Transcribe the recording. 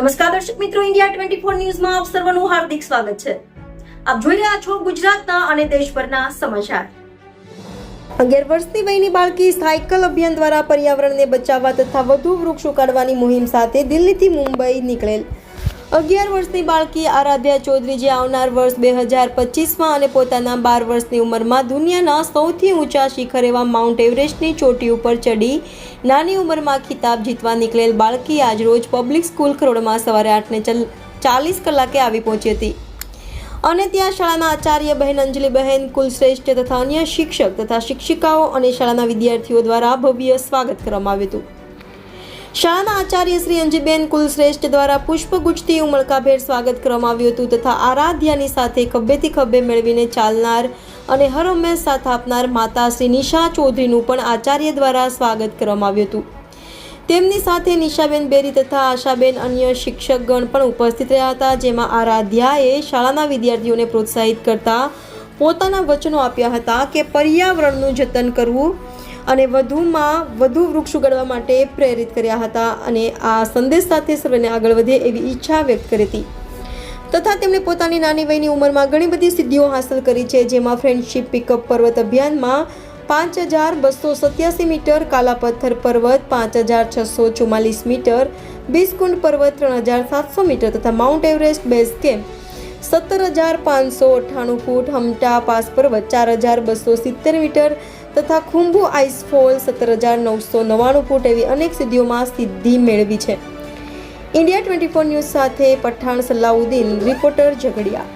નમસ્કાર દર્શક મિત્રો, ઇન્ડિયા 24 ન્યૂઝમાં આપ સર્વનું હાર્દિક સ્વાગત છે. આપ જોઈ રહ્યા છો ગુજરાતના અને દેશભરના સમાચાર. 11 વર્ષની વયની બાળકી સાયકલ અભિયાન દ્વારા પર્યાવરણને બચાવવા તથા વધુ વૃક્ષ ઉગાડવાની મુહિમ સાથે દિલ્હીથી મુંબઈ નીકળેલ 11 વર્ષની બાળકી આરાધ્યા ચૌધરી જે આવનાર વર્ષ 2025માં અને પોતાના 12 વર્ષની ઉંમરમાં દુનિયાના સૌથી ઊંચા શિખર એવા માઉન્ટ એવરેસ્ટની ચોટી ઉપર ચડી નાની ઉંમરમાં ખિતાબ જીતવા નીકળેલ બાળકી આજરોજ પબ્લિક સ્કૂલ ખરોડમાં સવારે 8:40 કલાકે આવી પહોંચી હતી અને ત્યાં શાળાના આચાર્ય બહેન અંજલિબહેન, કુલશ્રેષ્ઠ તથા અન્ય શિક્ષક તથા શિક્ષિકાઓ અને શાળાના વિદ્યાર્થીઓ દ્વારા ભવ્ય સ્વાગત કરવામાં આવ્યું હતું. શાળાના આચાર્ય શ્રી અંજલિબેન કુલશ્રેષ્ઠ દ્વારા પુષ્પગુચ્છથી ઉમળકાભેર સ્વાગત કરવામાં આવ્યું હતું તથા આરાધ્યાની સાથે ખભેથી ખભે મેળવીને ચાલનાર અને હર હંમેશ સાથ આપનાર માતા શ્રી નિશા ચૌધરીનું પણ આચાર્ય દ્વારા સ્વાગત કરવામાં આવ્યું હતું. તેમની સાથે નિશાબેન બેરી તથા આશાબેન અન્ય શિક્ષકગણ પણ ઉપસ્થિત રહ્યા હતા, જેમાં આરાધ્યાએ શાળાના વિદ્યાર્થીઓને પ્રોત્સાહિત કરતા પોતાના વચનો આપ્યા હતા કે પર્યાવરણનું જતન કરવું અને વધુમાં વધુ વૃક્ષ ઉગાડવા માટે પ્રેરિત કર્યા હતા અને આ સંદેશ સાથે સર્વેને આગળ વધે એવી ઈચ્છા વ્યક્ત કરી હતી તથા તેમણે પોતાની નાની વયની ઉંમરમાં ઘણી બધી સિદ્ધિઓ હાંસલ કરી છે, જેમાં ફ્રેન્ડશિપ પિકઅપ પર્વત અભિયાનમાં 5287 મીટર, કાલા પથ્થર પર્વત 5644 મીટર, બિસ્કુંડ પર્વત 3700 મીટર તથા માઉન્ટ એવરેસ્ટ બેઝ કેમ્પ 17598 ફૂટ, હમટા પાસ પર્વત 4270 મીટર તથા ખુંભુ આઈસફોલ 17999 ફૂટ એવી અનેક સિદ્ધિઓમાં સિદ્ધિ મેળવી છે. ઇન્ડિયા 24 ન્યૂઝ સાથે પઠાણ સલાઉદ્દીન, રિપોર્ટર ઝઘડિયા.